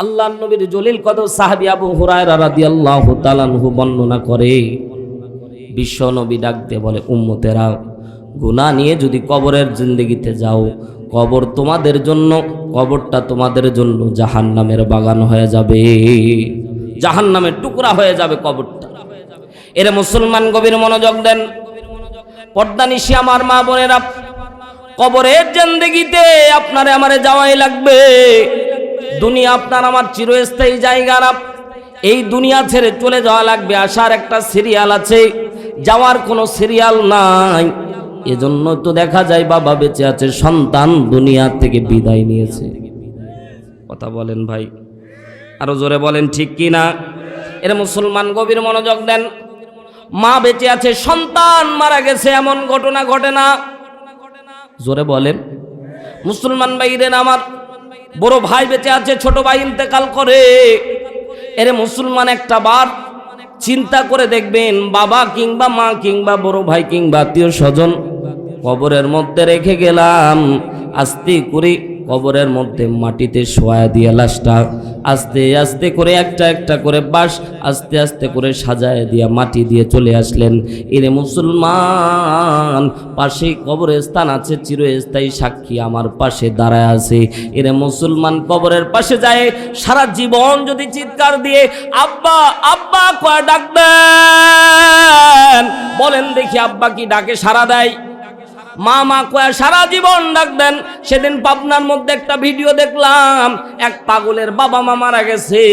আল্লাহর নবীর জলিল কদর সাহাবী আবু হুরায়রা রাদিয়াল্লাহু তাআলা আনহু বর্ণনা করে, বিশ্ব নবী ডাক দিয়ে বলে, উম্মতেরা, গুনাহ নিয়ে যদি কবরের জিন্দেগিতে যাও, কবর তোমাদের জন্য, কবরটা তোমাদের জন্য জাহান্নামের বাগান হয়ে যাবে, জাহান্নামের টুকরা হয়ে যাবে কবরটা। এরে মুসলমান গভীর মনোযোগ দেন, পর্দানিশি আমার মা বোনেরা, কবরের জিন্দেগিতে আপনারে আমারে যাওয়াই লাগবে। দুনিয়া আপনার আমার চিরস্থায়ী জায়গা না, এই দুনিয়া ছেড়ে চলে যাওয়া লাগবে। আসার একটা সিরিয়াল আছে, যাওয়ার কোনো সিরিয়াল নাই। এজন্য তো দেখা যায় বাবা বেঁচে আছে, সন্তান দুনিয়া থেকে বিদায় নিয়েছে। কথা বলেন ভাই, আরো জোরে বলেন ঠিক কি না? এর মুসলমান গভীর মনোযোগ দেন, মা বেঁচে আছে, সন্তান মারা গেছে, এমন ঘটনা ঘটে না? জোরে বলেন। মুসলমান ভাইদের আমার, বড় ভাই বেঁচে আছে, ছোট ভাই ইন্তেকাল করে। এরে মুসলমান একটা বার চিন্তা করে দেখবেন, বাবা কিংবা মা কিংবা বড় ভাই কিংবা আত্মীয় স্বজন কবরের মধ্যে রেখে গেলাম, আস্তে করে কবরের মধ্যে মাটিতে শোয়া দিয়ে লাশটা আস্তে আস্তে করে একটা একটা করে বাঁশ আস্তে আস্তে করে সাজায় দিয়া মাটি দিয়ে চলে আসলেন। এরে মুসলমান, পাশে কবরের স্থান আছে, চিরস্থায়ী সাক্ষী আমার পাশে দাঁড়ায় আছে। এরে মুসলমান, কবরের পাশে যায় সারা জীবন যদি চিৎকার দিয়ে আব্বা আব্বা কয় ডাকবেন, বলেন দেখি আব্বা কি ডাকে সাড়া দেয়? মা মা কয়া সারা জীবন ডাক দেন। সেদিন পাবনার মধ্যে একটা ভিডিও দেখলাম, এক পাগলের বাবা মা মারা গেছে,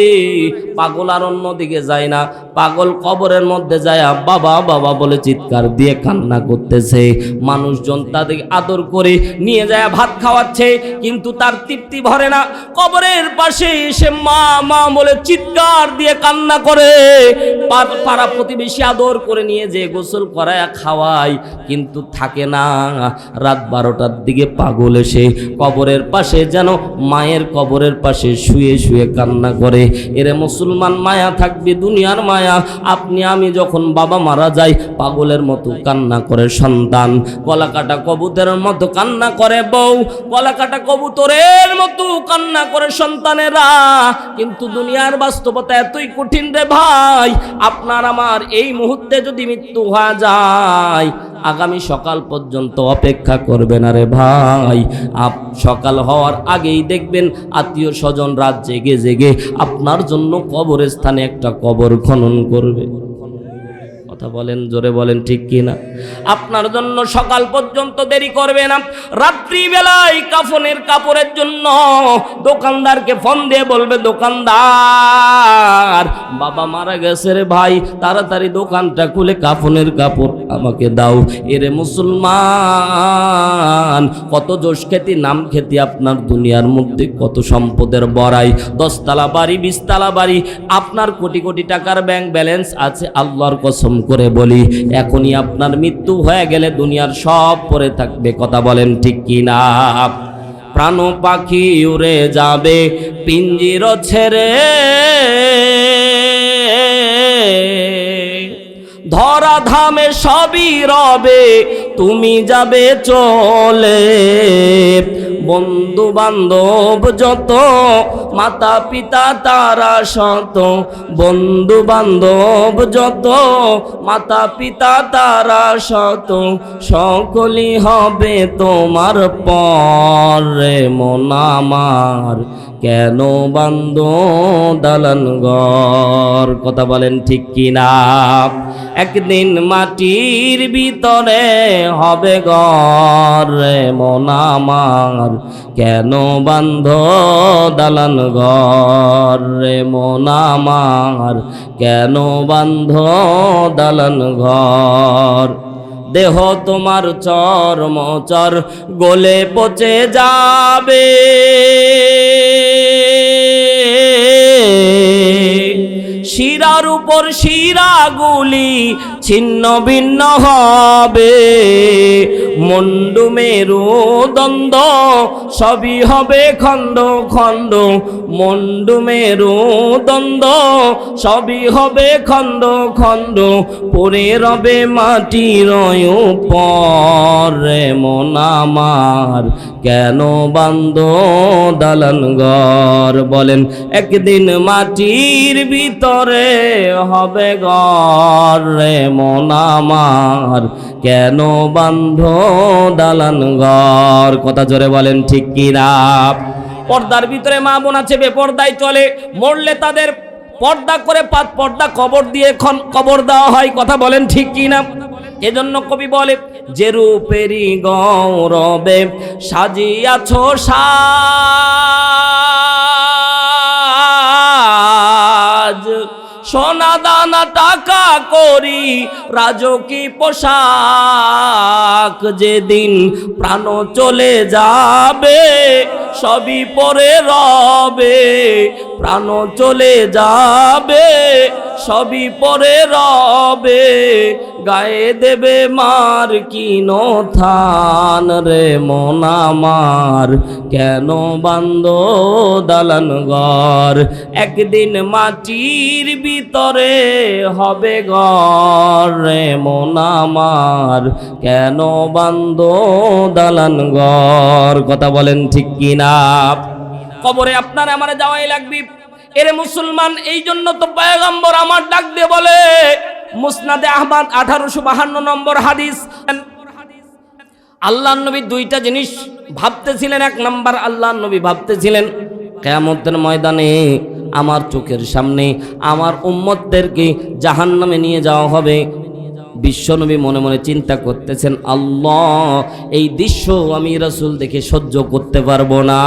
পাগল আর অন্যদিকে যায় না, পাগল কবরের মধ্যে যায় বাবা বাবা বলে চিৎকার দিয়ে কান্না করতেছে। মানুষজন তাদের আদর করে নিয়ে যায় ভাত খাওয়াচ্ছে, কিন্তু তার তৃপ্তি ভরে না। কবরের পাশে এসে মা মা বলে চিৎকার দিয়ে কান্না করে, পাড়া প্রতিবেশী আদর করে নিয়ে যে গোসল করায় খাওয়ায়, কিন্তু থাকে না। রাত 12টার দিকে পাগল এসে কবরের পাশে যেন মায়ের কবরের পাশে শুয়ে শুয়ে কান্না করে। এরে মুসলমান, মায়া থাকবে, দুনিয়ার মায়া। আপনি আমি যখন বাবা মারা যাই, পাগলের মতো কান্না করে সন্তান, কলাকাটা কবুতরের মতো কান্না করে বউ, কলাকাটা কবুতরের মতো কান্না করে সন্তানেরা। কিন্তু দুনিয়ার বাস্তবতা এতই কঠিন রে ভাই। আপনার আমার এই মুহূর্তে যদি মৃত্যু হয়ে যায়, আগামী সকাল পর্যন্ত অপেক্ষা করবে না রে ভাই। সকাল হওয়ার আগেই দেখবেন আত্মীয় স্বজন রাত জেগে জেগে আপনার জন্য কবরের স্থানে একটা কবর খনন করবে। কথা বলেন, জোরে বলেন ঠিক কিনা? আপনার জন্য সকাল পর্যন্ত দেরি করবে না। রাত্রি বেলায় কাফনের কাপড়ের জন্য দোকানদারকে ফোন দিয়ে বলবে, দোকানদার বাবা মারা গেছে রে ভাই, তাড়াতাড়ি দোকানটা খুলে কাফনের কাপড় আমাকে দাও। এরে মুসলমান, কত যশ খ্যাতি নাম খ্যাতি আপনার দুনিয়ার মধ্যে, কত সম্পদের বড়াই, 10 তলা বাড়ি 20 তলা বাড়ি, আপনার কোটি কোটি টাকার ব্যাংক ব্যালেন্স আছে। আল্লাহর কসম করে বলি, এখনই আপনার মৃত্যু হয়ে গেলে দুনিয়ার সব পড়ে থাকবে। কথা বলেন ঠিক কিনা? প্রাণ পাখি উড়ে যাবে পিঞ্জির ছেড়ে, ধরা ধামে সবই রবে, তুমি যাবে চলে। বন্ধু বান্ধব যত, মাতা পিতা তারা শত, বন্ধু বান্ধব যত, মাতা পিতা তারা শত, সকলই হবে তোমার পরে। মন আমার কেন বান্ধ দালান ঘর? কথা বলেন ঠিক কিনা? একদিন মাটির ভিতরে হবে ঘর রে মন আমার, কেন বান্ধ দালান ঘর রে মন আমার, কেন বান্ধ দালান ঘর। দেহ তোমার চর্মচর গলে পচে যাবে, শিরার উপর শিরাগুলি ছিন্ন ভিন্ন হবে। মুন্ডু মেরু দ্বন্দ্ব সবই হবে খণ্ড খণ্ড, মন্ডু মেরু দ্বন্দ্ব সবই হবে খণ্ড খণ্ড, পড়ে রবে মাটির উপরে। মন আমার কেন বান্ধ দালান ঘর, বলেন একদিন মাটির ভিতরে হবে ঘর রে। মন আমার কেন বান্ধ দালান ঘর, কথা জোরে বলেন ঠিক কিনা। পর্দার ভিতরে মা বোন আছে, বেপর্দায় চলে, মরলে তাদের পর্দা করে পর্দা কবর দিয়ে কবর দেওয়া হয়, কথা বলেন ঠিক কিনা। এজন্য কবি বলে, যে রূপেরই গৌরবে সাজিয়াছ সাজ, সোনা দানা টাকা করি রাজকী পোশাক, যেদিন প্রাণ চলে যাবে সবই পরে রবে, প্রাণ চলে যাবে সবই পরে রবে, গায়ে দেবে মার কিন থান রে। মন আমার কেন বান্ধ দালান ঘর, একদিন মাটির ভিতরে হবে ঘর রে। মন আমার কেন বান্ধ দালান ঘর, কথা বলেন ঠিক কিনা। কবরে আপনার আমার যাওয়াই লাগবে এরে মুসলমান। এই জন্য তো পয়গম্বর আমার ডাক দিয়ে বলে, মুসনাদে আহমদ 1852 নম্বর হাদিস, আল্লাহর নবী দুইটা জিনিস ভাবতেছিলেন। এক নাম্বার, আল্লাহর নবী ভাবতেছিলেন কিয়ামতের ময়দানে আমার চোখের সামনে আমার উম্মতদেরকে জাহান্নামে নিয়ে যাওয়া হবে। বিশ্বনবী মনে মনে চিন্তা করতেছেন, আল্লাহ এই দৃশ্য আমি রাসূল দেখে সহ্য করতে পারবো না।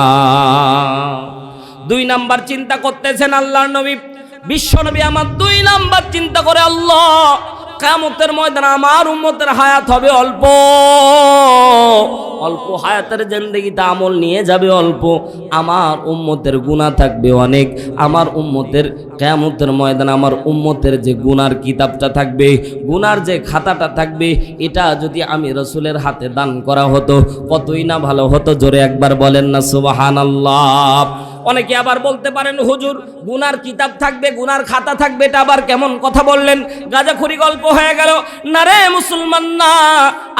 দুই নাম্বার চিন্তা করতেছেন আল্লাহর নবী, বিশ্বনবী আমার দুই নাম্বার চিন্তা করে, আল্লাহ কিয়ামতের ময়দানে আমার উম্মতের হায়াত হবে অল্প, অল্প হায়াতের জিন্দেগিতে আমল নিয়ে যাবে অল্প, আমার উম্মতের গুনাহ থাকবে অনেক। আমার উম্মতের কিয়ামতের ময়দানে আমার উম্মতের যে গুনার কিতাবটা থাকবে, গুনার যে খাতাটা থাকবে, এটা যদি আমি রাসূলের হাতে দান করা হতো কতই না ভালো হতো। জোরে একবার বলেন না সুবহানাল্লাহ। অনেকে আবার বলতে পারেন, হুজুর গুনার কিতাব থাকবে, গুনার খাতা থাকবে, এটা আবার কেমন কথা বললেন, গাজাখুরি গল্প হয়ে গেল। না রে মুসলমান না,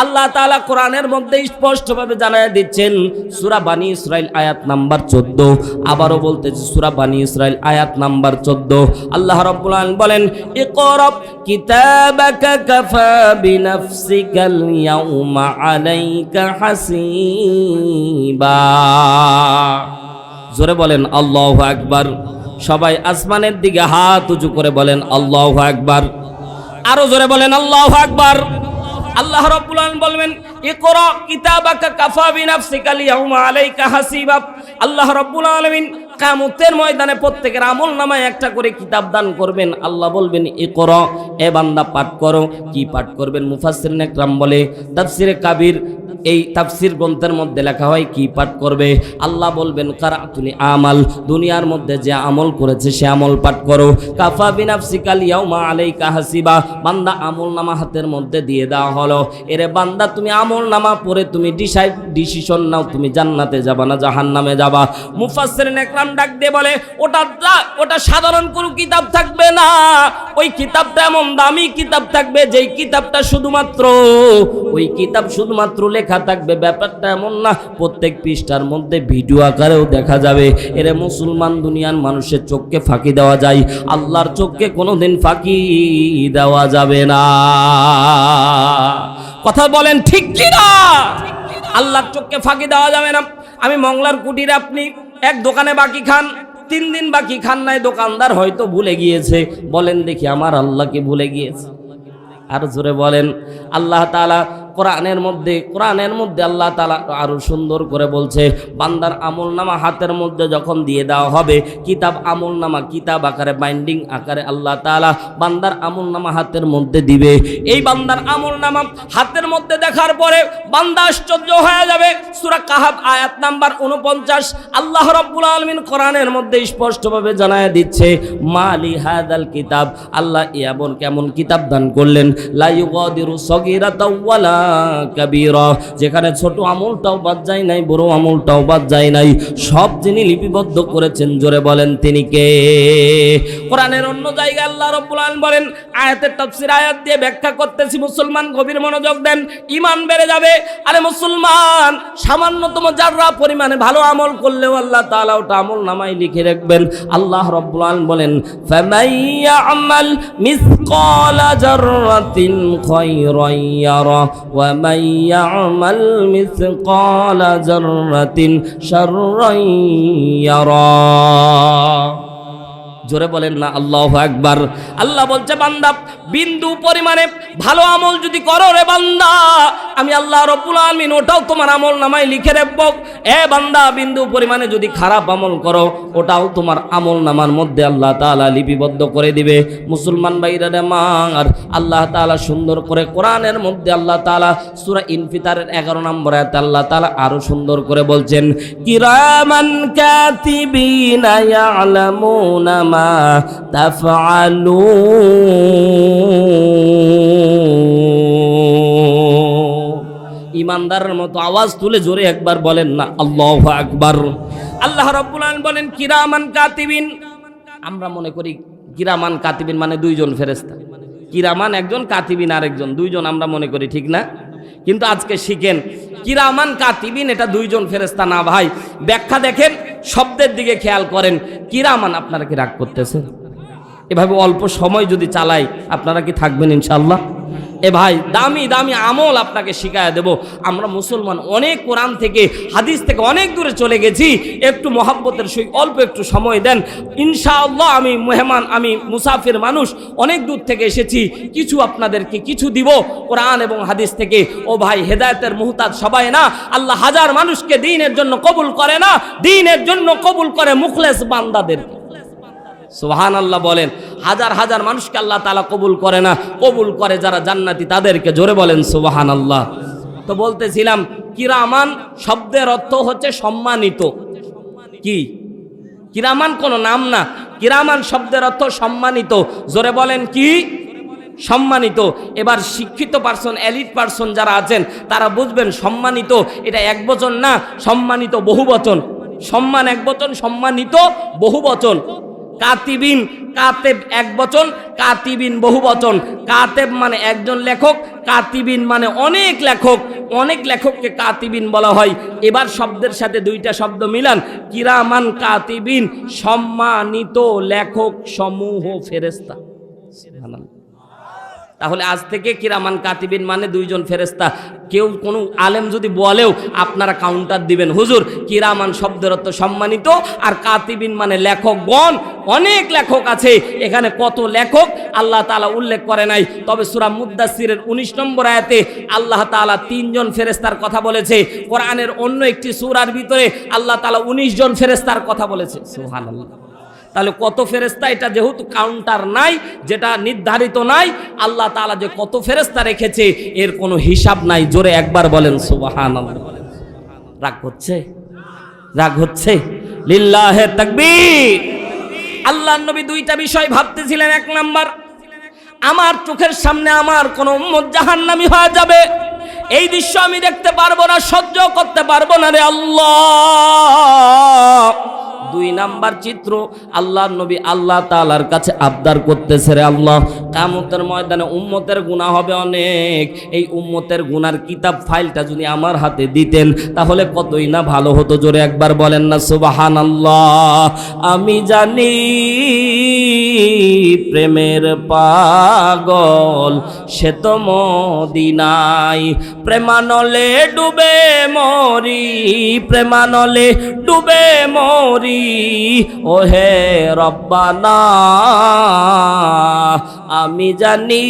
আল্লাহ তাআলা কোরআনের মধ্যে স্পষ্টভাবে জানায় দিচ্ছেন, সূরা বানী ইসরাইল আয়াত নাম্বার 14, আবারও বলতেছি সূরা বানী ইসরাইল আয়াত নাম্বার 14, আল্লাহ রাব্বুল আলামিন বলেন, ইকরা কিতাবাকা কাফা বিনাফসিকাল ইয়াউমা আলাইকা হাসিবা। জোরে বলেন আল্লাহু আকবার। সবাই আসমানের দিকে হাত উঁচু করে বলেন আল্লাহু আকবার। আরো জোরে বলেন আল্লাহু আকবার। আল্লাহ রাব্বুল আলামিন বলবেন, ইকরা কিতাবাকা কাফা বিনাফসিকাল ইয়াউমা আলাইকা হাসিবা। আল্লাহ রাব্বুল আলামিন কিয়ামতের ময়দানে প্রত্যেকের আমলনামায় একটা করে কিতাব দান করবেন। আল্লাহ বলবেন, ইকরা, এ বান্দা পাঠ করো। কি পাঠ করবেন? মুফাসসিরিন একরাম বলে, তাফসিরে কাবির এই তাফসির গ্রন্থের মধ্যে লেখা হয় কি পাঠ করবে। আল্লাহ বলবেন, কারাতুনি আমাল, দুনিয়ার মধ্যে যে আমল করেছে সে আমল পাঠ করো। কাফা বিনাফসিকাল ইয়াউমা আলাইকা হাসিবা। বান্দা আমলনামা হাতের মধ্যে দিয়ে দেওয়া হলো। এরে বান্দা, তুমি আমলনামা পড়ে তুমি ডিসিশন নাও, তুমি জান্নাতে যাবা না জাহান্নামে যাবা। মুফাসসিরিন একরাম ডাক দিয়ে বলে, ওটা সাধারণ কোনো কিতাব থাকবে না, ওই কিতাবটা এমন দামি কিতাব থাকবে যেই কিতাবটা শুধুমাত্র ওই কিতাব শুধুমাত্র লেখা থাকবে। ব্যাপারটা এমন না, প্রত্যেক পৃষ্ঠার মধ্যে ভিডিও আকারেও দেখা যাবে। এরে মুসলমান, দুনিয়ার মানুষের চোখকে ফাঁকি দেওয়া যায়, আল্লাহর চোখকে কোনোদিন ফাঁকি দেওয়া যাবে না। কথা বলেন ঠিক কি না? আল্লাহর চোখকে ফাঁকি দেওয়া যাবে না। আমি মংলার কুটিরে আপনি এক দোকানে বাকি খান, 3 দিন বাকি খান নাই, দোকানদার হয়তো ভুলে গিয়েছে। বলেন দেখি, আমার আল্লাহকে ভুলে গিয়েছে? আর জোরে বলেন। আল্লাহ তাআলা কোরআনের মধ্যে আল্লাহ তাআলা আরো সুন্দর করে বলছে, বান্দার আমলনামা হাতের মধ্যে যখন দিয়ে দেওয়া হবে, কিতাব আমলনামা কিতাব আকারে বাইন্ডিং আকারে আল্লাহ তাআলা বান্দার আমলনামা হাতের মধ্যে দিবে। এই বান্দার আমলনামা হাতের মধ্যে দেখার পরে বান্দা আশ্চর্য হয়ে যাবে। সূরা কাহাফ আয়াত নাম্বার 49 আল্লাহ রাব্বুল আলামিন কোরআনের মধ্যে স্পষ্টভাবে জানায় দিচ্ছে, মালি হাদাল কিতাব, আল্লাহ এমন কেমন কিতাব দান করলেন, লা ইউগাদিরু সগীরাতাও ওয়ালা কাবীরা, যেখানে ছোট আমলটাও বাদ যায় নাই, বড় আমলটাও বাদ যায় নাই, সব যিনি লিপিবদ্ধ করেছেন, জোরে বলেন তিনি কে? কোরআনের অন্য জায়গায় আল্লাহ রাব্বুল আলামিন বলেন, আয়াতের তাফসীর আয়াত দিয়ে ব্যাখ্যা করতেছি, মুসলমান গভীর মনোযোগ দেন, ঈমান বেড়ে যাবে। আরে মুসলমান, সামান্যতম যাররা পরিমাণে ভালো আমল করলেও আল্লাহ তাআলা ওটা আমল নামায় লিখে রাখবেন। আল্লাহ রাব্বুল আলামিন বলেন, ফামাইয়ামাল মিসকালা যাররাতিন খায়রান ইয়ারা ওয়া মাইয়ামাল মিসকালা যাররাতিন শাররান ইয়ারা। জোরে বলেন না আল্লাহু আকবার। আল্লাহ বলছে, বান্দা বিন্দু পরিমাণে ভালো আমল যদি করো রে বান্দা, আমি আল্লাহ রাব্বুল আলামিন ওটাও তোমার আমল নামায় লিখে রাখবো। এ বান্দা, বিন্দু পরিমাণে যদি খারাপ আমল করো, ওটাও তোমার আমল নামার মধ্যে আল্লাহ তাআলা লিপিবদ্ধ করে দিবে। মুসলমান ভাইরা আমার, আল্লাহ তাআলা সুন্দর করে কোরআনের মধ্যে আল্লাহ তাআলা সূরা ইনফিতারের 11 নম্বর আয়াতে আল্লাহ তাআলা আরো সুন্দর করে বলছেন, কিরামান কাতিবিনা ইয়ালামুনা মা তাফআলুন। ইমানদারের মতো আওয়াজ তুলে জোরে একবার বলেন না আল্লাহু আকবার। আল্লাহ রাব্বুল আলামিন বলেন কিরামান কাতিবিন। আমরা মনে করি কিরামান কাতিবিন মানে দুইজন ফেরেশতা, কিরামান একজন, কাতিবিন আরেকজন, দুইজন আমরা মনে করি, ঠিক না? কিন্তু আজকে শিখেন, কিরামান কাতিবিন এটা দুইজন ফেরেশতা না ভাই। ব্যাখ্যা দেখেন, শব্দের দিকে খেয়াল করেন। কিরামান, আপনারা কি রাগ করতেছেন? এভাবে অল্প সময় যদি চালাই আপনারা কি থাকবেন ইনশাআল্লাহ? এ ভাই, দামি দামি আমল আপনাকে শিখায় দেব। আমরা মুসলমান অনেক কোরআন থেকে হাদিস থেকে অনেক দূরে চলে গেছি, একটু মহব্বতের সহিত অল্প একটু সময় দেন, ইনশাআল্লাহ। আমি মেহমান, আমি মুসাফির মানুষ, অনেক দূর থেকে এসেছি, কিছু আপনাদেরকে কিছু দিব কোরআন এবং হাদিস থেকে। ও ভাই, হেদায়েতের মুহতাজ সবাই না। আল্লাহ হাজার মানুষকে দ্বীনের জন্য কবুল করে না, দ্বীনের জন্য কবুল করে মুখলেস বান্দাদের। সুবহানাল্লাহ বলেন। হাজার হাজার মানুষকে আল্লাহ তাআলা কবুল করে না, কবুল করে যারা জান্নাতি তাদেরকে। জোরে বলেন সুবহানাল্লাহ। তো বলতেছিলাম, কিরামান শব্দের অর্থ হচ্ছে সম্মানিত। কি? কিরামান কোনো নাম না, কিরামান শব্দের অর্থ সম্মানিত। জোরে বলেন কি? সম্মানিত। এবার শিক্ষিত পার্সন, এলিট পার্সন যারা আছেন তারা বুঝবেন, সম্মানিত এটা এক বচন না, সম্মানিত বহু বচন। সম্মান এক বচন, সম্মানিত বহু বচন। কাতিবিন, কাতেব এক বচন, কাতিবিন বহু বচন। কাতেব মানে একজন লেখক, কাতিবিন মানে অনেক লেখক, অনেক লেখককে কাতিবিন বলা হয়। এবার শব্দের সাথে দুইটা শব্দ মিলান, কিরামান কাতিবিন, সম্মানিত লেখক সমূহ ফেরেশতা। তাহলে আজ থেকে কিরামান কাতিবিন মানে দুইজন ফেরেশতা। কেউ কোনো আলেম যদি বলেও আপনারা কাউন্টার দিবেন, হুজুর কিরামান শব্দের অর্থ সম্মানিত, আর কাতিবিন মানে লেখকগণ। অনেক লেখক আছে, এখানে কত লেখক আল্লাহ তাআলা উল্লেখ করে নাই। তবে সূরা মুদ্দাসসিরের 19 নম্বর আয়াতে আল্লাহ তাআলা 3 জন ফেরেশতার কথা বলেছে। কোরআনের অন্য একটি সূরার ভিতরে আল্লাহ তাআলা 19 জন ফেরেশতার কথা বলেছে। সুবহানাল্লাহ। তাহলে কত ফেরেশতা, এটা যেহেতু কাউন্টার নাই, যেটা নির্ধারিত নাই, আল্লাহ তাআলা যে কত ফেরেশতা রেখেছে এর কোনো হিসাব নাই। জোরে একবার বলেন সুবহানাল্লাহ। রাগ হচ্ছে? রাগ হচ্ছে? লিল্লাহে তাকবীর। আল্লাহর নবী দুইটা বিষয় ভাবতেছিলেন। এক নাম্বার, আমার চোখের সামনে আমার কোন উম্মত জাহান্নামী হয়ে যাবে, এই দৃশ্য আমি দেখতে পারবো না, সহ্য করতে পারবো না রে আল্লাহ। 2 নাম্বার চিত্র, আল্লাহর নবী আল্লাহ তাআলার কাছে আবদার করতেছে, রে আল্লাহ, কিয়ামতের ময়দানে উম্মতের গুনাহ হবে অনেক, এই উম্মতের গুনার কিতাব ফাইলটা যদি আমার হাতে দিতেন তাহলে কতই না ভালো হতো। জোরে একবার বলেন না সুবহানাল্লাহ। আমি জানি প্রেমের পাগল সে তো মদিনায়, প্রেমানলে ডুবে মরি, প্রেমানলে ডুবে মরি, ওহে রব্বানা। আমি জানি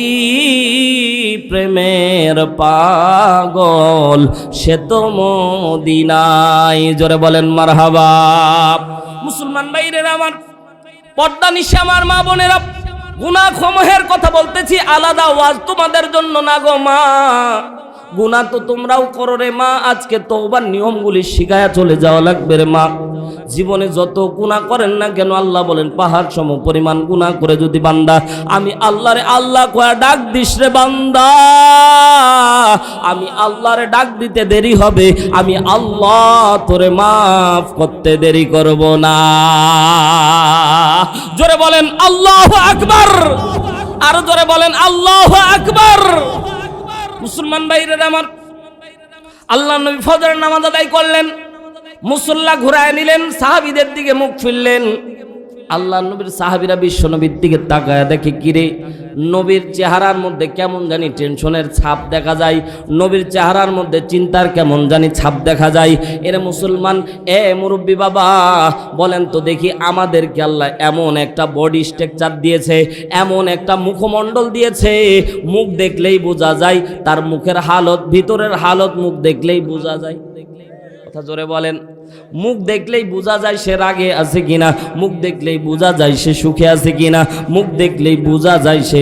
প্রেমের পাগল সে তো মদিনায়। জোরে বলেন মারহাবা। মুসলমান ভাইরা আমার, পর্দা নিশে আমার মা বোনেরা, গুনাহ ক্ষমার কথা বলতেছি, আলাদা ওয়াজ তোমাদের জন্য না গো মা। গুনাহ তো তোমরাও করো রে মা, আজকে তওবার নিয়মগুলি শিখায়া চলে যাওয়া লাগবে রে মা। জীবনে যত গুনাহ করেন না কেন আল্লাহ বলেন পাহাড় সম পরিমাণ গুনাহ করে যদি বান্দা আমি আল্লাহরে আল্লাহ কয়া ডাক দিস রে বান্দা, আমি আল্লাহরে ডাক দিতে দেরি হবে, আমি আল্লাহ তোরে মাফ করতে দেরি করব না। জোরে বলেন আল্লাহু আকবার, আরো জোরে বলেন আল্লাহু আকবার। মুসলমান ভাইরা আমার, আল্লাহর নবী ফজরের নামাজ আদায় করলেন, মুসল্লা ঘুরায় নিলেন, সাহাবীদের দিকে মুখ ফিরলেন। আল্লাহর নবীর সাহাবীরা বিশ্ব নবীর দিকে তাকায় দেখে কিরে নবীর চেহারার মধ্যে কেমন জানি টেনশনের ছাপ দেখা যায়, নবীর চেহারার মধ্যে চিন্তার কেমন জানি ছাপ দেখা যায়। এর মুসলমান এ মুরব্বী বাবা বলেন তো দেখি, আমাদেরকে আল্লাহ এমন একটা বডি স্ট্রাকচার দিয়েছে, এমন একটা মুখমণ্ডল দিয়েছে, মুখ দেখলেই বোঝা যায় তার মুখের হালত, ভিতরের হালত মুখ দেখলেই বোঝা যায়। কথা জোরে বলেন, মুখ দেখলেই বোঝা যায় সে রাগে আছে কিনা, মুখ দেখলেই বোঝা যায় সে সুখে আছে কিনা, মুখ দেখলেই বোঝা যায় সে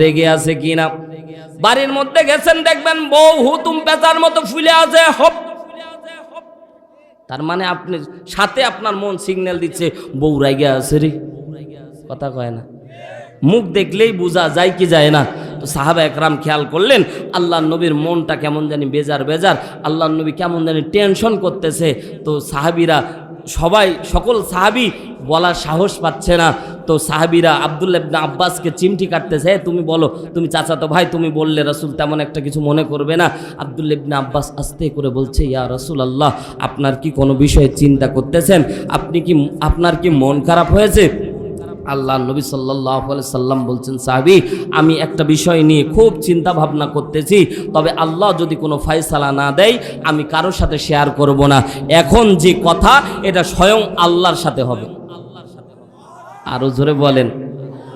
রেগে আছে কিনা। বাড়ির মধ্যে গেছেন দেখবেন বউ হুতুম পেঁচার মতো ফুলে আছে, হপ, তার মানে আপনি সাথে আপনার মন সিগন্যাল দিচ্ছে বউ রাগে আছে রে, কথা কয় না। মুখ দেখলেই বোঝা যায় কি যায় না। তো সাহাবা একরাম খেয়াল করলেন আল্লাহর নবীর মনটা কেমন জানি বেজার বেজার, আল্লাহর নবী কেমন জানি টেনশন করতেছে। তো সাহাবীরা সবাই, সকল সাহাবী বলার সাহস পাচ্ছে না। তো সাহাবীরা আব্দুল্লাহ ইবনে আব্বাসকে চিমটি কাটতেছে, তুমি বলো, তুমি চাচাতো ভাই, তুমি বললে রাসূল তেমন একটা কিছু মনে করবে না। আব্দুল্লাহ ইবনে আব্বাস আস্তে করে বলছে, ইয়া রাসূলুল্লাহ, আপনার কি কোনো বিষয়ে চিন্তা করতেছেন? আপনার কি মন খারাপ হয়েছে? আল্লাহ নবী সাল্লাল্লাহু আলাইহি সাল্লাম বলছেন, সাহাবী আমি একটা বিষয় নিয়ে খুব চিন্তা ভাবনা করতেছি, তবে আল্লাহ যদি কোনো ফয়সালা না দেয় আমি কারোর সাথে শেয়ার করব না। এখন যে কথা এটা স্বয়ং আল্লাহর সাথে হবে। আরো জোরে বলেন,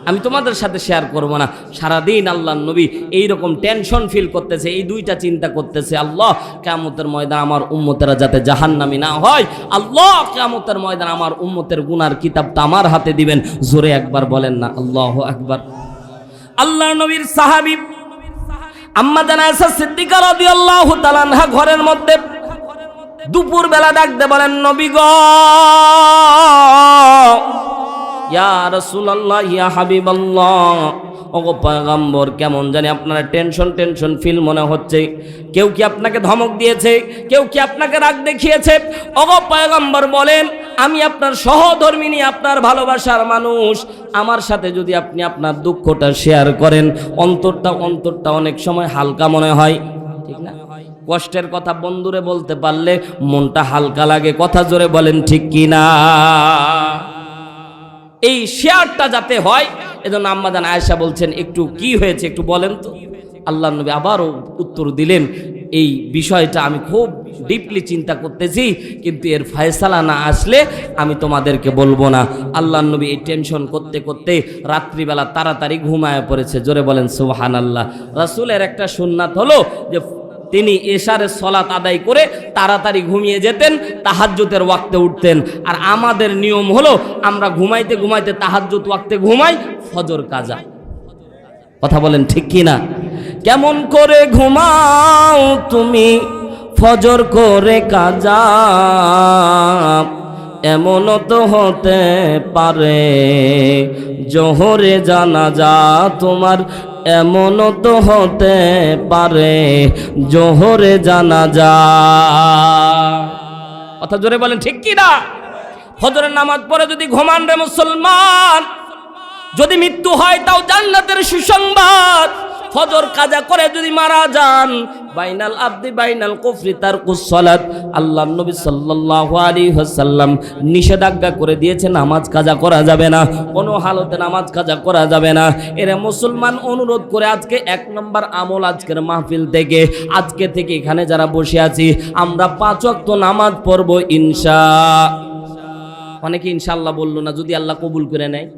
আমি তোমাদের সাথে শেয়ার করব না। সারাদিন আল্লাহর নবী এইরকম টেনশন ফিল করতেছে, এই দুইটা চিন্তা করতেছে, আল্লাহ কিয়ামতের ময়দানে আমার উম্মতেরা যাতে জাহান্নামী না হয়, আল্লাহ কিয়ামতের ময়দানে আমার উম্মতের গুনার কিতাবটা আমার হাতে দিবেন। জোরে একবার বলেন না আল্লাহু আকবার। আল্লাহর নবীর সাহাবী আম্মা জানা আয়েশা সিদ্দিকা রাদিয়াল্লাহু তাআলা আনহা ঘরের মধ্যে দুপুর বেলা ডাকতে বলেন, নবী গো, ইয়া রাসূলুল্লাহ, ইয়া হাবিবাল্লাহ, ওগো পয়গম্বর, কেমন জানি আপনার টেনশন ফিল মনে হচ্ছে। কেউ কি আপনাকে ধমক দিয়েছে? কেউ কি আপনাকে রাগ দেখিয়েছে? ওগো পয়গম্বর বলেন, আমি আপনার সহধর্মিনী, আপনার ভালোবাসার মানুষ, আমার সাথে যদি আপনি আপনার দুঃখটা শেয়ার করেন অন্তরটা অনেক সময় হালকা মনে হয়, ঠিক না? কষ্টের কথা বন্ধুরে বলতে পারলে মনটা হালকা লাগে। কথা জোরে বলেন ঠিক কি না? এই শেয়ারটা যাতে হয়, এজন্য আম্মা জান আয়েশা বলছেন, একটু কি হয়েছে একটু বলেন তো। আল্লাহর নবী আবারও উত্তর দিলেন, এই বিষয়টা আমি খুব ডিপলি চিন্তা করতেছি, কিন্তু এর ফয়সালা না আসলে আমি তোমাদেরকে বলবো না। আল্লাহর নবী এই টেনশন করতে করতে রাত্রিবেলা তাড়াতাড়ি ঘুমায় পড়েছে। জোরে বলেন সুবহানাল্লাহ। রাসূলের একটা সুন্নাত হলো যে তিনি এশারের সলাত আদায় করে তাড়াতাড়ি ঘুমিয়ে যেতেন, তাহাজ্জুদের ওয়াক্তে উঠতেন। আর আমাদের নিয়ম হলো আমরা ঘুমাইতে ঘুমাইতে তাহাজ্জুদ ওয়াক্তে ঘুমাই, ফজর কাজা। কথা বলেন ঠিক কি না? কেমন করে ঘুমাও তুমি ফজর করে কাজা, এমনও তো হতে পারে জোহরে জানাজা তোমার, এমনও তো হতে পারে জোহরে জানাজা। কথা জোরে বলেন ঠিক কি না? ফজরের নামাজ পড়ে যদি ঘুমান রে মুসলমান, যদি মৃত্যু হয় তাও জান্নাতের সুসংবাদ। ফজর কাজা করে যদি মারা যান, বাইনাল আবদি বাইনাল কুফরি তারকুস সালাত। আল্লাহর নবী সাল্লাল্লাহু আলাইহি ওয়াসাল্লাম নিষেধাজ্ঞা করে দিয়েছে, নামাজ কাজা করা যাবে না, কোনো হালতে নামাজ কাজা করা যাবে না। এরা মুসলমান অনুরোধ করে আজকে 1 নম্বর আমল আজকের মাহফিল থেকে, আজকে থেকে এখানে যারা বসে আছি আমরা 5 ওয়াক্ত নামাজ পড়ব অনেকে ইনশাআল্লাহ বললো না, যদি আল্লাহ কবুল করে নেয়।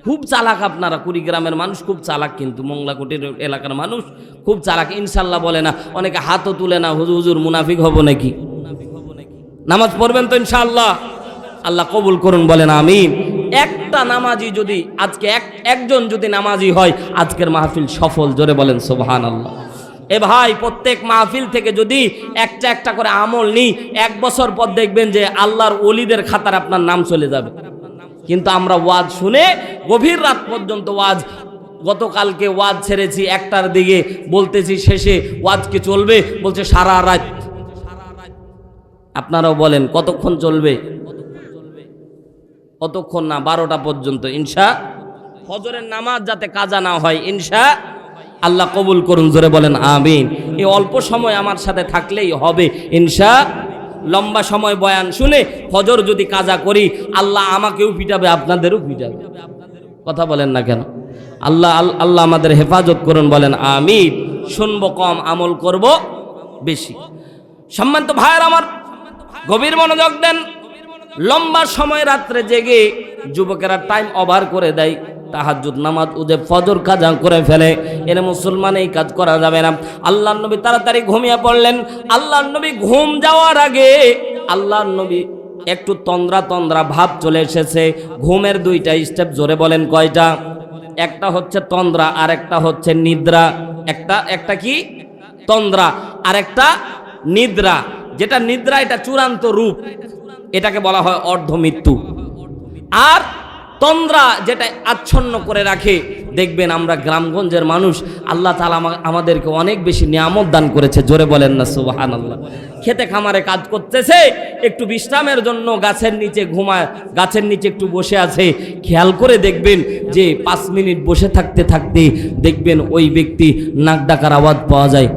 খুব চালাক আপনারা, কুড়িগ্রামের মানুষ খুব চালাক, কিন্তু মংলাকোটের এলাকার মানুষ খুব চালাক। ইনশাল্লাহ বলে না, অনেকে হাতও তুলে না, হুজুর মুনাফিক হব নাকি? নামাজ পড়বেন তো ইনশাআল্লাহ, আল্লাহ কবুল করুন, বলেন আমিন। একটা নামাজি যদি আজকে একজন যদি নামাজি হয়, আজকের মাহফিল সফল। জোরে বলেন সুবহানাল্লাহ। এ ভাই, প্রত্যেক মাহফিল থেকে যদি একটা একটা করে আমল নিই, 1 বছর পর দেখবেন যে আল্লাহর ওলিদের খাতার আপনার নাম চলে যাবে। কিন্তু আমরা ওয়াজ শুনে গভীর রাত পর্যন্ত ওয়াজ, গতকালকে ওয়াজ ছেড়েছি 1টার দিকে, বলতেছি শেষে ওয়াজ কি চলবে, বলছে সারা রাত। আপনারাও বলেন কতক্ষণ চলবে? কতক্ষণ না, 12টা পর্যন্ত। ইনশা ফজরের নামাজ যাতে কাজা না হয়, ইনশা আল্লাহ কবুল করুন, জোরে বলেন আমিন। এই অল্প সময় আমার সাথে থাকলেই হবে ইনশা। লম্বা সময় বয়ান শুনে ফজর যদি কাজা করি, আল্লাহ আমাকেও পিটাবে, আপনাদেরও পিটাবে। কথা বলেন না কেন? আল্লাহ আল্লাহ আমাদের হেফাজত করুন, বলেন আমিন। শুনবো কম, আমল করব বেশি। সম্মানিত ভাইয়ের আমার, গভীর মনোযোগ দেন। লম্বা সময় রাত্রে জেগে যুবকেরা টাইম ওভার করে দেয়, তাহাজ্জুদ নামাজ উজে ফজর কাজা করে ফেলে। এর মুসলমান এই কাজ করা যাবে না। আল্লাহর নবী তাড়াতাড়ি ঘুমিয়ে পড়লেন। আল্লাহর নবী ঘুম যাওয়ার আগে আল্লাহর নবী একটু তন্দ্রা তন্দ্রা ভাব চলে এসেছে। ঘুমের 2টা স্টেপ, জোরে বলেন কয়টা? একটা হচ্ছে তন্দ্রা, আর একটা হচ্ছে নিদ্রা। একটা কি? তন্দ্রা, আর একটা নিদ্রা। যেটা নিদ্রা, এটা চূড়ান্ত রূপ, এটাকে বলা হয় অর্ধমৃত্যু। আর তন্দ্রা যেটা আচ্ছন্ন করে রাখে, দেখবেন আমরা গ্রামগঞ্জের মানুষ, আল্লাহ তাআলা আমাদেরকে অনেক বেশি নিয়ামত দান করেছে, জোরে বলেন না সুবহানাল্লাহ। খেতে খামারে কাজ করতেছে, একটু বিশ্রামের জন্য গাছের নিচে ঘুমায়, গাছের নিচে একটু বসে আছে। খেয়াল করে দেখবেন যে 5 মিনিট বসে থাকতে থাকতে দেখবেন ওই ব্যক্তি নাক ডাকার আওয়াজ পাওয়া যায়।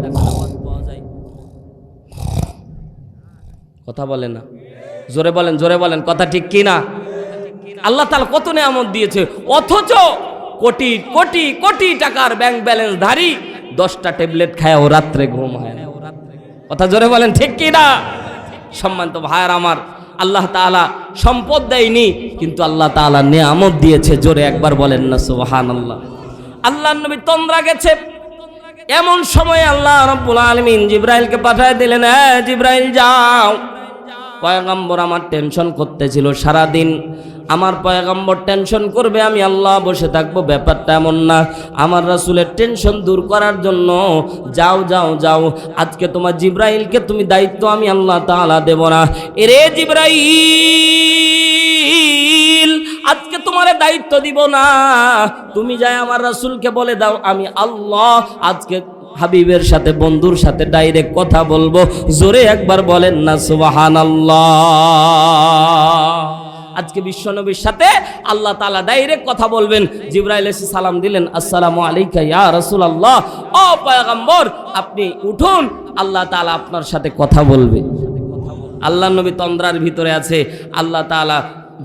কথা বলে না, জোরে বলেন, জোরে বলেন, কথা ঠিক কি না? আল্লাহ তাআলা কত নিয়ামত দিয়েছে, অথচ কোটি কোটি কোটি টাকার ব্যাংক ব্যালেন্স ধারী 10টা ট্যাবলেট খায় ও রাত্রে ঘুম হয় না। কথা জোরে বলেন, ঠিক কি না? সম্মানিত ভাইয়ের আমার, আল্লাহ তাআলা সম্পদ দেয়নি, কিন্তু আল্লাহ তাআলা নিয়ামত দিয়েছে, জোরে একবার বলেন না সুবহানাল্লাহ। আল্লাহর নবী তন্দ্রা গেছে, এমন সময় আল্লাহ রাব্বুল আলামিন জিবরাইলকে পাঠিয়ে দিলেন, জিবরাইল যাও। পয়গম্বর আমার টেনশন করতেছিল সারাদিন, আমার পয়গম্বর টেনশন করবে, আমি আল্লাহ বসে থাকবো, ব্যাপারটা এমন না। আমার রাসূলের টেনশন দূর করার জন্য যাও যাও যাও, আজকে তোমার জিবরাইলকে তুমি দায়িত্ব আমি আল্লাহ তাআলা দেব না। এরে জিবরাইল, আজকে তোমার দায়িত্ব দিব না, তুমি যাই আমার রাসূলকে বলে দাও আমি আল্লাহ আজকে হাবিবের সাথে, বন্ধুর সাথে ডাইরেক্ট কথা বলবো, জোরে একবার বলেন না সুবহানাল্লাহ। আজকে বিশ্বনবীর সাথে আল্লাহ তাআলা ডাইরেক্ট কথা বলবেন। জিবরাইল এসে সালাম দিলেন, আসসালামু আলাইকা ইয়া রাসূলুল্লাহ, ও পয়গম্বর আপনি উঠুন, আল্লাহ তাআলা আপনার সাথে কথা বলবে। আল্লাহর নবী তন্দ্রার ভিতরে আছে, আল্লাহ তাআলা,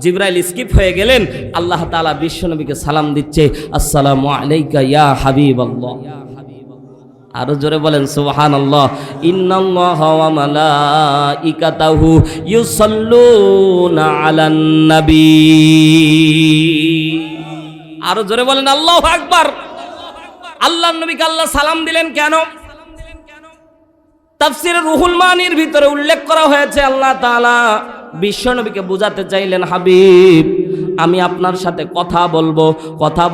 জিবরাইল স্কিপ হয়ে গেলেন, আল্লাহ তাআলা বিশ্বনবীকে সালাম দিচ্ছে, আসসালামু আলাইকা ইয়া হাবিবাল্লাহ। আরো জোরে বলেন সুবহানাল্লাহ। ইন্নাল্লাহা ওয়া মালাইকাতাহু ইউসাল্লুনা আলান নবী। আরো জোরে বলেন আল্লাহু আকবার। আল্লাহর নবীকে আল্লাহ সালাম দিলেন কেন? তাফসীরে রুহুল মানির ভিতরে উল্লেখ করা হয়েছে, আল্লাহ তাআলা বিশ্বনবীকে বোঝাতে চাইলেন, হাবিব আমি আপনার সাথে কথা বলবো, কথা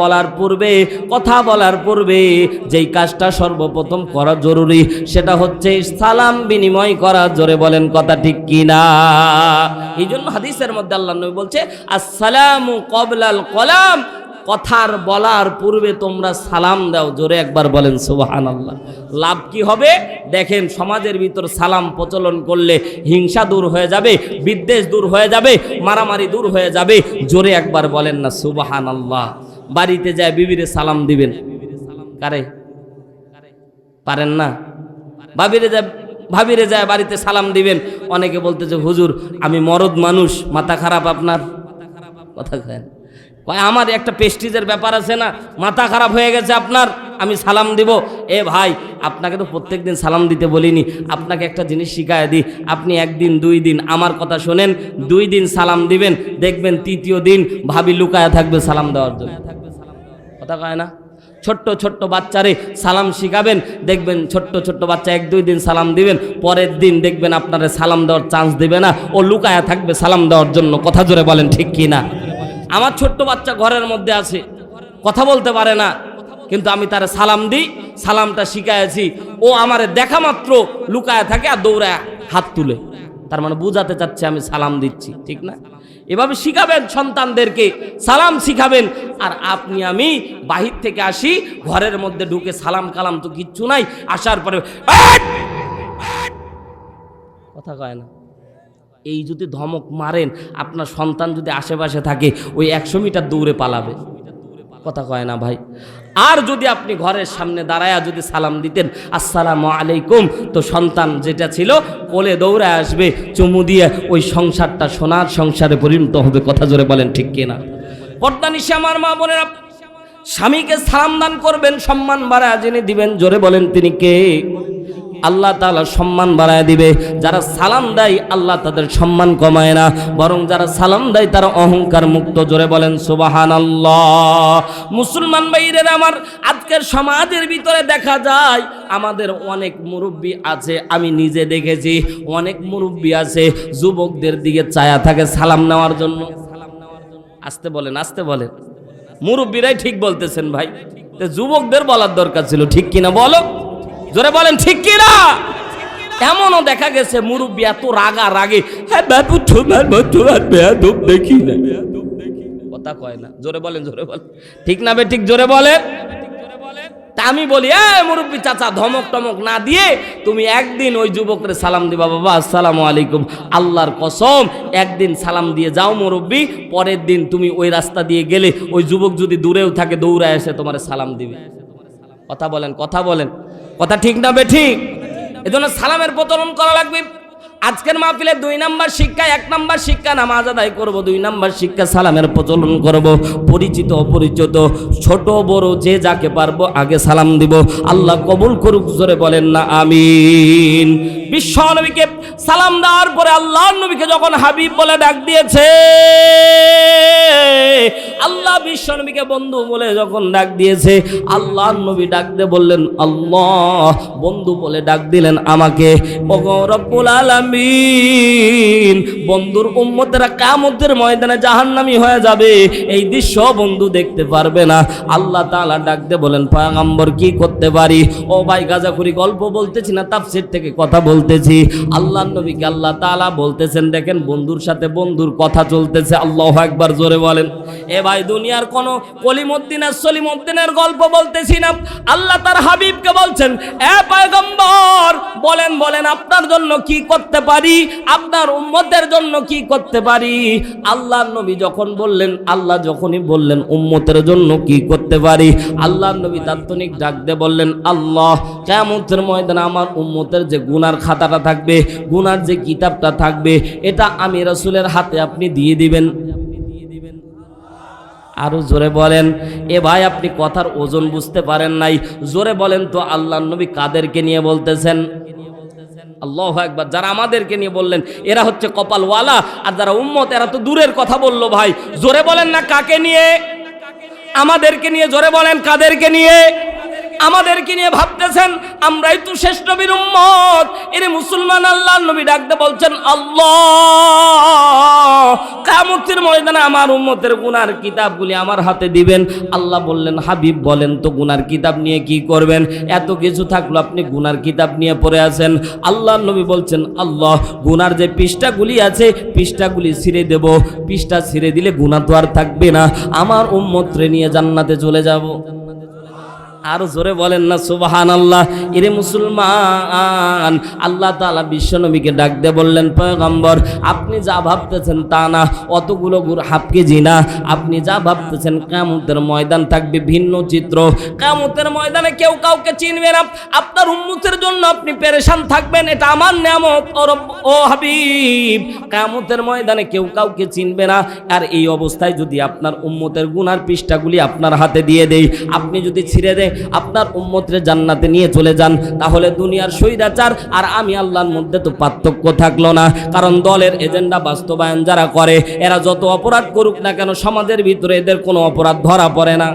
বলার পূর্বে যেই কাজটা সর্বপ্রথম করা জরুরি সেটা হচ্ছে সালাম বিনিময় করা, জোরে বলেন কথা ঠিক কিনা? এই জন্য হাদিসের মধ্যে আল্লাহর নবী বলছে, আসসালামু ক্বাবলাল কালাম, কথার বলার পূর্বে তোমরা সালাম দাও, জোরে একবার বলেন সুবহানাল্লাহ। লাভ কি হবে দেখেন, সমাজের ভিতর সালাম প্রচলন করলে হিংসা দূর হয়ে যাবে, বিদ্বেষ দূর হয়ে যাবে, মারামারি দূর হয়ে যাবে, জোরে একবার বলেন না সুবহানাল্লাহ। বাড়িতে যায় বিবিরে সালাম দিবেন, কারে পারেন না? ভাবিরে যায় বাড়িতে সালাম দিবেন। অনেকে বলতেছে, হুজুর আমি মরদ মানুষ, মাথা খারাপ আপনার? কথা কয় আমার একটা প্রেস্টিজের ব্যাপার আছে না, মাথা খারাপ হয়ে গেছে আপনার, আমি সালাম দিব। এ ভাই, আপনাকে তো প্রত্যেকদিন সালাম দিতে বলিনি, আপনাকে একটা জিনিস শিখায় দিই, আপনি 1 দিন 2 দিন আমার কথা শোনেন, 2 দিন সালাম দিবেন, দেখবেন 3য় দিন ভাবি লুকায়া থাকবে সালাম দেওয়ার জন্য। কথা কয় না? ছোট্ট ছোট্ট বাচ্চারে সালাম শিখাবেন, দেখবেন ছোট্ট ছোট্ট বাচ্চা 1-2 দিন সালাম দিবেন, পরের দিন দেখবেন আপনারে সালাম দেওয়ার চান্স দিবে না, ও লুকায়া থাকবে সালাম দেওয়ার জন্য। কথা জোরে বলেন ঠিক কি না? আমার ছোট্ট বাচ্চা ঘরের মধ্যে আছে, কথা বলতে পারে না, কিন্তু আমি তারে সালাম দিই, সালামটা শিখাইছি, ও আমারে দেখা মাত্র লুকায় থাকে আর দৌড়ায় হাত তুলে, তার মানে বুঝাতে চাচ্ছে আমি সালাম দিচ্ছি, ঠিক না? এভাবে শিখাবেন সন্তানদেরকে, সালাম শিখাবেন। আর আপনি আমি বাহির থেকে আসি, ঘরের মধ্যে ঢুকে সালাম কালাম তো কিচ্ছু নাই, আসার পরে কথা কয় না, এই যদি ধমক মারেন, আপনার সন্তান যদি আশেপাশে থাকে ওই 100 মিটার দৌড়ে পালাবে, কথা কয় না ভাই। আর যদি আপনি ঘরের সামনে দাঁড়ায়া যদি সালাম দিতেন আসসালামু আলাইকুম, তো সন্তান যেটা ছিল কোলে দৌড়ে আসবে, চুমু দিয়ে ওই সংসারটা সোনার সংসারে পরিণত হবে। কথা জোরে বলেন ঠিক কিনা? পর্দানিশে আমার মা বোনেরা, স্বামীকে সালাম দান করবেন, সম্মান বাড়ায় যিনি দিবেন, জোরে বলেন তিনি কে? আল্লাহ তাআলা সম্মান বাড়ায় দিবে। যারা সালাম দেয় আল্লাহ তাদের সম্মান কমায় না, বরং যারা সালাম দেয় তারা অহংকার মুক্ত। জোরে বলেন সুবহানাল্লাহ। মুসলমান ভাইরা আমার, আজকের সমাজের ভিতরে দেখা যায় আমাদের অনেক মুরব্বি আছে, আমি নিজে দেখেছি অনেক মুরব্বি আছে যুবকদের দিকে চায়া থাকে সালাম নেওয়ার জন্য। আসতে বলেন, আসতে বলেন, মুরব্বিরাই ঠিক বলতেছেন ভাই, যুবকদের বলার দরকার ছিল, ঠিক কিনা বলো? জোরে বলেন ঠিক কিনা? এমনও দেখা গেছে মুরব্বি এত রাগে, হ্যাঁ বাবু তোমার মতো আর বেয়াদব দেখি না, কথা কয় না। জোরে বলেন, জোরে বলেন, ঠিক না বে ঠিক? জোরে বলেন। তা আমি বলি, মুরব্বি চাচা ধমক টমক না দিয়ে তুমি একদিন ওই যুবকরে সালাম দিবা, বাবা আসসালামু আলাইকুম, আল্লাহর কসম একদিন সালাম দিয়ে যাও মুরব্বি, পরের দিন তুমি ওই রাস্তা দিয়ে গেলে ওই যুবক যদি দূরেও থাকে দৌড়ায় এসে তোমার সালাম দিবে। কথা বলেন, কথা বলেন, কথা ঠিক না বে ঠিক? এজন্য সালামের প্রচলন করা লাগবে। আজকের মাহফিলে 2 নাম্বার শিক্ষা, 1 নাম্বার শিক্ষা নামাজ আদায় করব, 2 নাম্বার শিক্ষা সালামের প্রচলন করব। পরিচিত অপরিচিত ছোট বড় যে যাকে পারবো আগে সালাম দিব। আল্লাহ কবুল করুক, জোরে বলেন না আমিন। বিশ্ব নবীকে সালাম দেওয়ার পরে আল্লাহর নবীকে যখন হাবিব বলে ডাক দিয়েছে, আল্লাহ বিশ্ব নবীকে বন্ধু বলে যখন ডাক দিয়েছে, আল্লাহর নবী ডাক দিয়ে বললেন আল্লাহ, বন্ধু বলে ডাক দিলেন আমাকে। ওগো রব্বুল আলামিন, বন্ধুর উম্মতেরা কিয়ামতের ময়দানে জাহান্নামী হয়ে যাবে, এই দৃশ্য বন্ধু দেখতে পারবে না। আল্লাহ তাআলা ডাক দিয়ে বলেন পয়গম্বর কি করতে পারি? ও ভাই গাজাখুরি গল্প বলতেছি না, তাফসীর থেকে কথা বলতেছি। আল্লাহর নবীকে আল্লাহ তাআলা বলতেছেন, দেখেন বন্ধুর সাথে বন্ধুর কথা চলতেছে। আল্লাহু আকবার, জোরে বলেন। এ ভাই দুনিয়ার কোন কলিমউদ্দিন আর সলিমউদ্দিনের গল্প বলতেছি না, আল্লাহ তার হাবিবকে বলছেন, এ পয়গম্বর বলেন, বলেন আপনার জন্য কি করতে পারি, আপনার উম্মতের জন্য কি করতে পারি? আল্লাহর নবী যখন বললেন, আল্লাহ যখনই বললেন উম্মতের জন্য কি করতে পারি, আল্লাহর নবী তাৎক্ষণিক ডাক দিয়ে বললেন আল্লাহ, কিয়ামতের ময়দানে আমার উম্মতের যে গুনার খাতাটা থাকবে, গুনার যে কিতাবটা থাকবে, এটা আমি রাসূলের হাতে আপনি দিয়ে দিবেন। আরো জোরে বলেন। এ ভাই আপনি কথার ওজন বুঝতে পারেন নাই, জোরে বলেন তো আল্লাহর নবী কাদেরকে নিয়ে বলতেছেন? আল্লাহু আকবার। যারা আমাদেরকে নিয়ে বললেন এরা হচ্ছে কপালওয়ালা, আর যারা উম্মত এরা তো দূরের কথা বললো ভাই। জোরে বলেন না কাকে নিয়ে? আমাদেরকে নিয়ে। জোরে বলেন কাদেরকে নিয়ে? আমাদেরকে নিয়ে ভাবতেছেন আমরাই তো শেষ নবীর উম্মত। এরে মুসলমান, আল্লাহর নবী ডাকতে বলছেন আল্লাহ, কিয়ামতের ময়দানে আমার উম্মতের গুনার কিতাবগুলি আমার হাতে দিবেন। আল্লাহ বললেন হাবিব বলেন তো গুনার কিতাব নিয়ে কি করবেন? এত কিছু থাকলো আপনি গুনার কিতাব নিয়ে পড়ে আছেন। আল্লাহর নবী বলছেন আল্লাহ, গুনার যে পৃষ্ঠাগুলি আছে পৃষ্ঠাগুলি ছিঁড়ে দেব, পৃষ্ঠা ছিঁড়ে দিলে গুনাহ তো আর থাকবে না, আমার উম্মতরে নিয়ে জান্নাতে চলে যাব। আর জোরে বলেন না সুবহানাল্লাহ। এরে মুসলমান, আল্লাহ তাআলা বিশ্বনবীকে ডাক দিয়ে বললেন পয়গম্বর আপনি যা ভাবতেছেন তা না, অতগুলো গুড় হাফ কেজি না। আপনি যা ভাবতেছেন কিয়ামতের ময়দান থাকবে ভিন্ন চিত্র। কিয়ামতের ময়দানে কেউ কাউকে চিনবে না, আপনার উম্মতের জন্য আপনি পেরেশান থাকবেন, এটা আমার নিয়ামত ও হাবিব। কিয়ামতের ময়দানে কেউ কাউকে চিনবে না। আর এই অবস্থায় যদি আপনার উম্মতের গুনার পৃষ্ঠাগুলি আপনার হাতে দিয়ে দেই, আপনি যদি ছিঁড়ে দেয় আপনার উম্মতরে জান্নাতে নিয়ে চলে যান, তাহলে দুনিয়ার স্বৈরাচার আর আমি আল্লাহর মধ্যে তো পার্থক্য থাকলো না। কারণ দলের এজেন্ডা বাস্তবায়ন যারা করে, এরা যত অপরাধ করুক না কেন সমাজের ভিতরে এদের কোনো অপরাধ ধরা পড়ে না।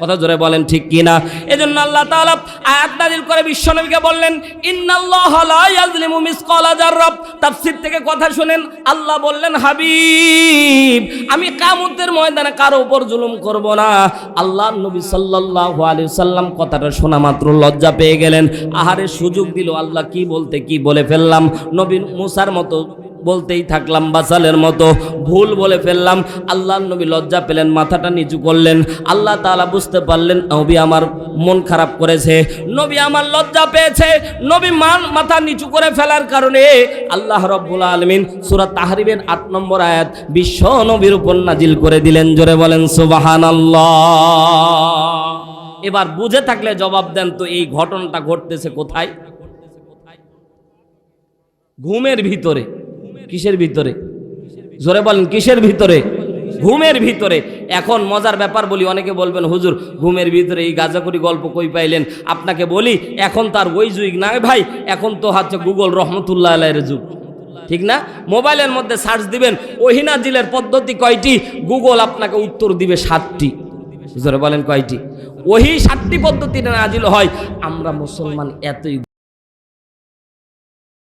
কথা জোরে বলেন ঠিক কিনা? এজন্য আল্লাহ তাআলা আয়াত নাযিল করে বিশ্বনবীকে বললেন, ইন্নাল্লাহা লা ইয়াজলিমু মিসকালা যাররা। তাফসীর থেকে কথা শুনেন, আল্লাহ বললেন, হাবিব আমি কিয়ামতের ময়দানে কারো উপর জুলুম করব না। আল্লাহর নবী সাল্লাল্লাহু আলাইহি ওয়াসাল্লাম কথাটা শোনা মাত্র লজ্জা পেয়ে গেলেন। আহারে সুযোগ দিল, আল্লাহ কি বলতে কি বলে ফেললাম। নবী মুসার মতো বলতেই থাকলাম, বাসালের মতো ভুল বলে ফেললাম। আল্লাহর নবী লজ্জা পেলেন, মাথাটা নিচু করলেন। আল্লাহ তাআলা বুঝতে পারলেন নবী আমার মন খারাপ করেছে, নবী আমার লজ্জা পেয়েছে। নবী মাথা নিচু করে ফেলার কারণে আল্লাহ রাব্বুল আলামিন সূরা তাহরিমের ৮ নম্বর আয়াত বিশ্ব নবীর উপর নাজিল করে দিলেন। জোরে বলেন সুবহানাল্লাহ। এবার বুঝে থাকলে জবাব দেন তো, এই ঘটনাটা ঘটতেছে কোথায়? ঘুমের ভিতরে। কিসের ভিতরে? জোরে বলেন কিসের ভিতরে? ঘুমের ভিতরে। এখন মজার ব্যাপার বলি, অনেকে বলবেন হুজুর ঘুমের ভিতরে এই গাঁজাখুরি গল্প কই পাইলেন? আপনাকে বলি, এখন তার ওই যুগ না ভাই, এখন তো হচ্ছে গুগল রহমতুল্লাহ আলাইহির যুগ, ঠিক না? মোবাইলের মধ্যে সার্চ দিবেন ওহী নাজিলের পদ্ধতি কয়টি, গুগল আপনাকে উত্তর দিবে 7টি। জোরে বলেন কয়টি? ওহী 7টি পদ্ধতিতে নাজিল হয়। আমরা মুসলমান এতই